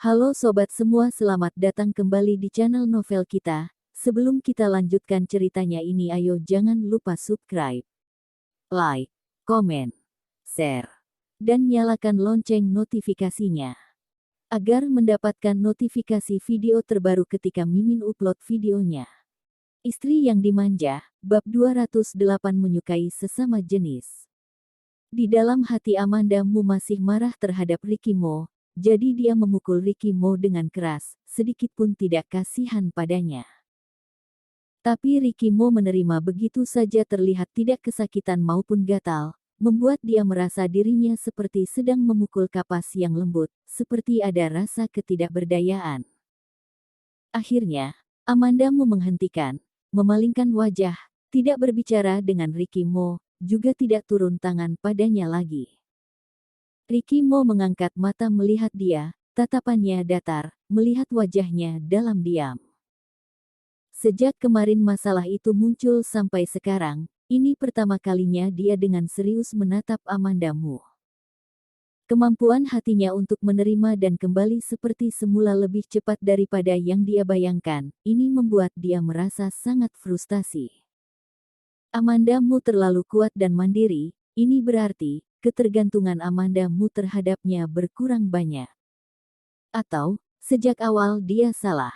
Halo sobat semua, selamat datang kembali di channel novel kita. Sebelum kita lanjutkan ceritanya ini, ayo jangan lupa subscribe, like, komen, share, dan nyalakan lonceng notifikasinya agar mendapatkan notifikasi video terbaru ketika Mimin upload videonya. Istri yang dimanja, bab 208 menyukai sesama jenis. Di dalam hati Amanda Mu masih marah terhadap Ricky Mo, jadi dia memukul Ricky Mo dengan keras, sedikit pun tidak kasihan padanya. Tapi Ricky Mo menerima begitu saja, terlihat tidak kesakitan maupun gatal, membuat dia merasa dirinya seperti sedang memukul kapas yang lembut, seperti ada rasa ketidakberdayaan. Akhirnya, Amanda Mu menghentikan, memalingkan wajah, tidak berbicara dengan Ricky Mo, juga tidak turun tangan padanya lagi. Ricky Mo mengangkat mata melihat dia, tatapannya datar, melihat wajahnya dalam diam. Sejak kemarin masalah itu muncul sampai sekarang, ini pertama kalinya dia dengan serius menatap Amanda Mu. Kemampuan hatinya untuk menerima dan kembali seperti semula lebih cepat daripada yang dia bayangkan, ini membuat dia merasa sangat frustasi. Amanda Mu terlalu kuat dan mandiri, ini berarti ketergantungan Amanda Mu terhadapnya berkurang banyak. Atau, sejak awal dia salah.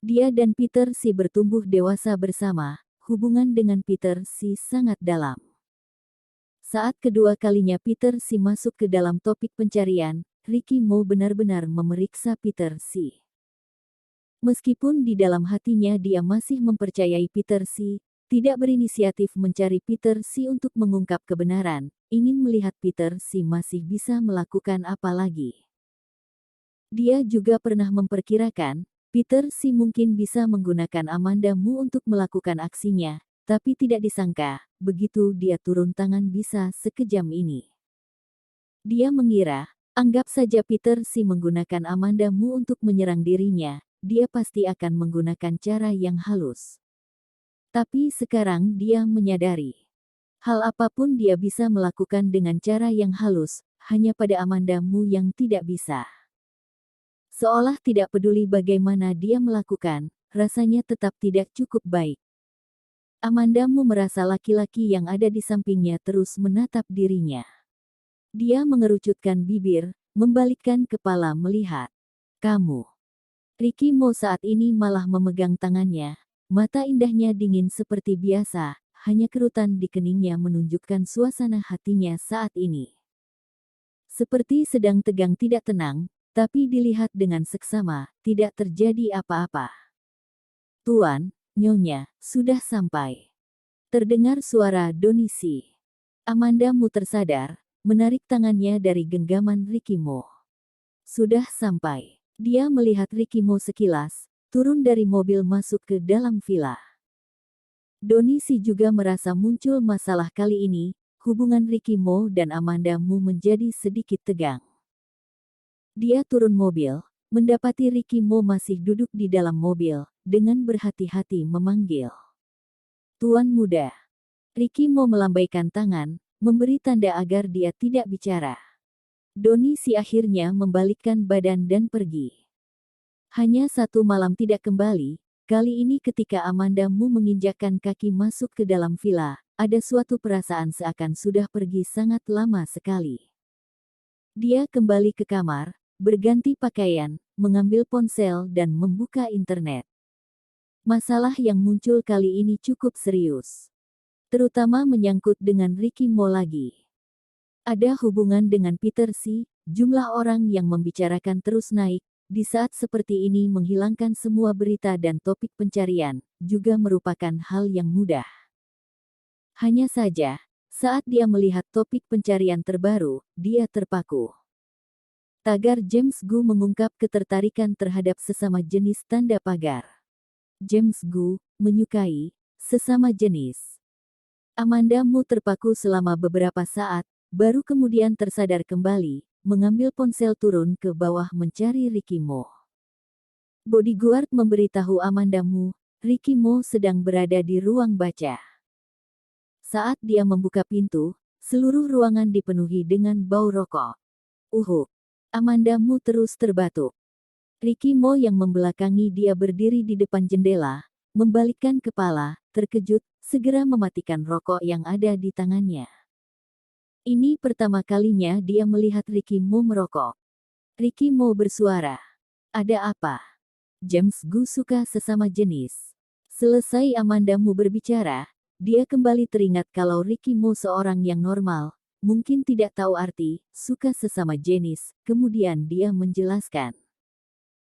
Dia dan Peter Si bertumbuh dewasa bersama, hubungan dengan Peter Si sangat dalam. Saat kedua kalinya Peter Si masuk ke dalam topik pencarian, Ricky Mo benar-benar memeriksa Peter Si. Meskipun di dalam hatinya dia masih mempercayai Peter Si, tidak berinisiatif mencari Peter Si untuk mengungkap kebenaran, ingin melihat Peter Si masih bisa melakukan apa lagi. Dia juga pernah memperkirakan, Peter Si mungkin bisa menggunakan Amanda Mu untuk melakukan aksinya, tapi tidak disangka, begitu dia turun tangan bisa sekejam ini. Dia mengira, anggap saja Peter Si menggunakan Amanda Mu untuk menyerang dirinya, dia pasti akan menggunakan cara yang halus. Tapi sekarang dia menyadari, hal apapun dia bisa melakukan dengan cara yang halus, hanya pada Amanda Mu yang tidak bisa. Seolah tidak peduli bagaimana dia melakukan, rasanya tetap tidak cukup baik. Amanda Mu merasa laki-laki yang ada di sampingnya terus menatap dirinya. Dia mengerucutkan bibir, membalikkan kepala melihat. Kamu. Ricky Mo saat ini malah memegang tangannya. Mata indahnya dingin seperti biasa, hanya kerutan di keningnya menunjukkan suasana hatinya saat ini. Seperti sedang tegang tidak tenang, tapi dilihat dengan seksama, tidak terjadi apa-apa. Tuan, Nyonya, sudah sampai. Terdengar suara Donisi. Amanda Mu tersadar, menarik tangannya dari genggaman Ricky Mo. Sudah sampai. Dia melihat Ricky Mo sekilas, turun dari mobil masuk ke dalam villa. Donisi juga merasa muncul masalah kali ini, hubungan Ricky Mo dan Amanda Mu menjadi sedikit tegang. Dia turun mobil, mendapati Ricky Mo masih duduk di dalam mobil, dengan berhati-hati memanggil. Tuan muda. Ricky Mo melambaikan tangan, memberi tanda agar dia tidak bicara. Donisi akhirnya membalikkan badan dan pergi. Hanya satu malam tidak kembali, kali ini ketika Amanda Mu menginjakkan kaki masuk ke dalam villa, ada suatu perasaan seakan sudah pergi sangat lama sekali. Dia kembali ke kamar, berganti pakaian, mengambil ponsel dan membuka internet. Masalah yang muncul kali ini cukup serius. Terutama menyangkut dengan Ricky Mo lagi. Ada hubungan dengan Peter Si, jumlah orang yang membicarakan terus naik, di saat seperti ini menghilangkan semua berita dan topik pencarian, juga merupakan hal yang mudah. Hanya saja, saat dia melihat topik pencarian terbaru, dia terpaku. Tagar James Gu mengungkap ketertarikan terhadap sesama jenis tanda pagar. James Gu menyukai sesama jenis. Amanda Mu terpaku selama beberapa saat, baru kemudian tersadar kembali, mengambil ponsel turun ke bawah mencari Ricky Mo. Bodyguard memberitahu Amanda Mu, Ricky Mo sedang berada di ruang baca. Saat dia membuka pintu, seluruh ruangan dipenuhi dengan bau rokok. Amanda Mu terus terbatuk. Ricky Mo yang membelakangi dia berdiri di depan jendela, membalikkan kepala, terkejut, segera mematikan rokok yang ada di tangannya. Ini pertama kalinya dia melihat Ricky Mo merokok. Ricky Mo bersuara. Ada apa? James Gu suka sesama jenis. Selesai Amanda Mu berbicara, dia kembali teringat kalau Ricky Mo seorang yang normal, mungkin tidak tahu arti, suka sesama jenis, kemudian dia menjelaskan.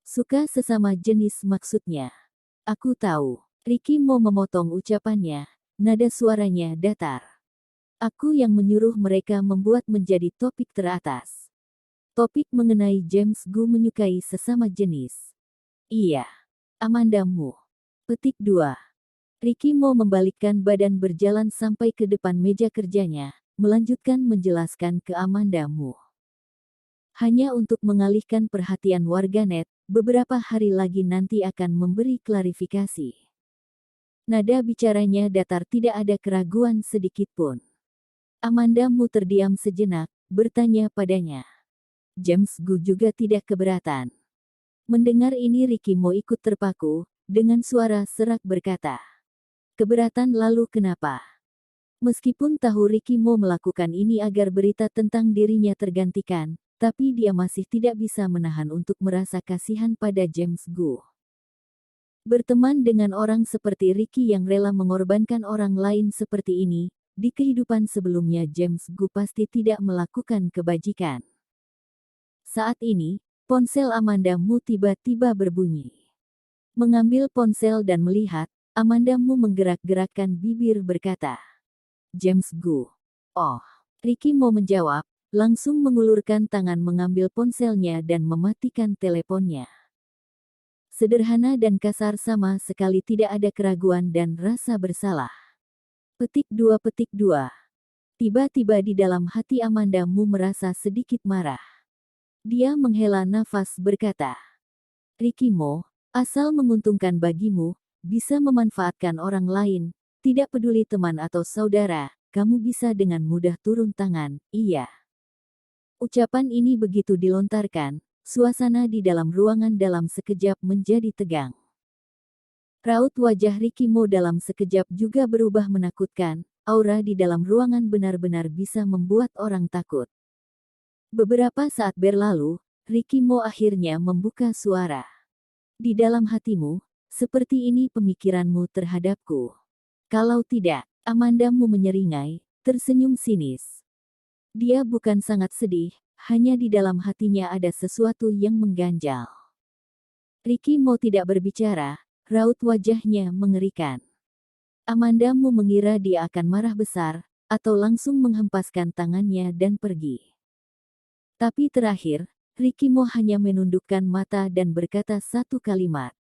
Suka sesama jenis maksudnya. Aku tahu. Ricky Mo memotong ucapannya, nada suaranya datar. Aku yang menyuruh mereka membuat menjadi topik teratas. Topik mengenai James Gu menyukai sesama jenis. Iya. Amanda Mu. Petik 2. Ricky Mo membalikkan badan berjalan sampai ke depan meja kerjanya, melanjutkan menjelaskan ke Amanda Mu. Hanya untuk mengalihkan perhatian warganet, beberapa hari lagi nanti akan memberi klarifikasi. Nada bicaranya datar, tidak ada keraguan sedikit pun. Amanda Mu terdiam sejenak, bertanya padanya. James Gu juga tidak keberatan. Mendengar ini Ricky Mo ikut terpaku, dengan suara serak berkata. Keberatan lalu kenapa? Meskipun tahu Ricky Mo melakukan ini agar berita tentang dirinya tergantikan, tapi dia masih tidak bisa menahan untuk merasa kasihan pada James Gu. Berteman dengan orang seperti Ricky yang rela mengorbankan orang lain seperti ini, di kehidupan sebelumnya James Gu pasti tidak melakukan kebajikan. Saat ini, ponsel Amanda Mu tiba-tiba berbunyi. Mengambil ponsel dan melihat, Amanda Mu menggerak-gerakkan bibir berkata, James Gu. Oh. Ricky Mo menjawab, langsung mengulurkan tangan mengambil ponselnya dan mematikan teleponnya. Sederhana dan kasar, sama sekali tidak ada keraguan dan rasa bersalah. Petik 2. Tiba-tiba di dalam hati Amanda Mu merasa sedikit marah. Dia menghela nafas berkata, Ricky Mo, asal menguntungkan bagimu, bisa memanfaatkan orang lain, tidak peduli teman atau saudara, kamu bisa dengan mudah turun tangan, iya. Ucapan ini begitu dilontarkan, suasana di dalam ruangan dalam sekejap menjadi tegang. Raut wajah Ricky Mo dalam sekejap juga berubah menakutkan, aura di dalam ruangan benar-benar bisa membuat orang takut. Beberapa saat berlalu, Ricky Mo akhirnya membuka suara. Di dalam hatimu, seperti ini pemikiranmu terhadapku. Kalau tidak, Amanda Mu menyeringai, tersenyum sinis. Dia bukan sangat sedih, hanya di dalam hatinya ada sesuatu yang mengganjal. Ricky Mo tidak berbicara, raut wajahnya mengerikan. Amanda Mu mengira dia akan marah besar, atau langsung menghempaskan tangannya dan pergi. Tapi terakhir, Ricky Mo hanya menundukkan mata dan berkata satu kalimat.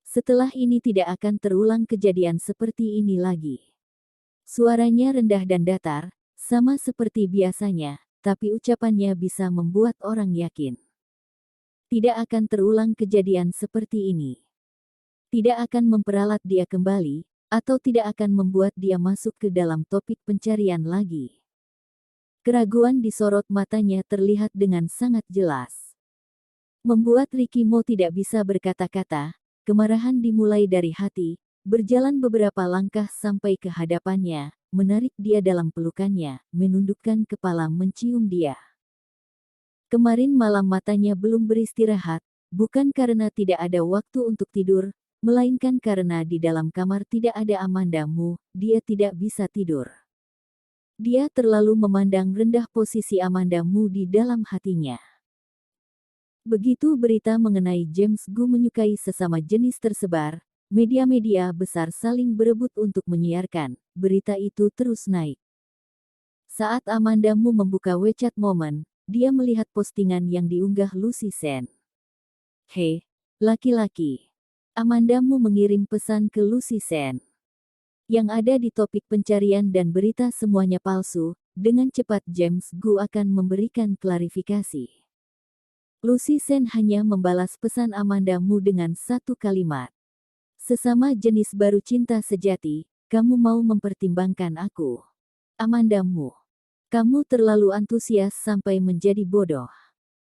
Setelah ini tidak akan terulang kejadian seperti ini lagi. Suaranya rendah dan datar, sama seperti biasanya, tapi ucapannya bisa membuat orang yakin. Tidak akan terulang kejadian seperti ini. Tidak akan memperalat dia kembali, atau tidak akan membuat dia masuk ke dalam topik pencarian lagi. Keraguan di sorot matanya terlihat dengan sangat jelas. Membuat Ricky Mo tidak bisa berkata-kata, kemarahan dimulai dari hati, berjalan beberapa langkah sampai ke hadapannya, menarik dia dalam pelukannya, menundukkan kepala mencium dia. Kemarin malam matanya belum beristirahat, bukan karena tidak ada waktu untuk tidur, melainkan karena di dalam kamar tidak ada Amanda Mu, dia tidak bisa tidur. Dia terlalu memandang rendah posisi Amanda Mu di dalam hatinya. Begitu berita mengenai James Gu menyukai sesama jenis tersebar, media-media besar saling berebut untuk menyiarkan, berita itu terus naik. Saat Amanda Mu membuka WeChat Moment, dia melihat postingan yang diunggah Lucy Sen. Hei, laki-laki. Amanda Mu mengirim pesan ke Lucy Sen. Yang ada di topik pencarian dan berita semuanya palsu, dengan cepat James Gu akan memberikan klarifikasi. Lucy Sen hanya membalas pesan Amanda Mu dengan satu kalimat. Sesama jenis baru cinta sejati, kamu mau mempertimbangkan aku. Amanda Mu. Kamu terlalu antusias sampai menjadi bodoh.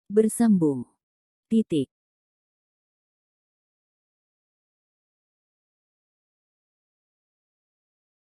Bersambung. Titik.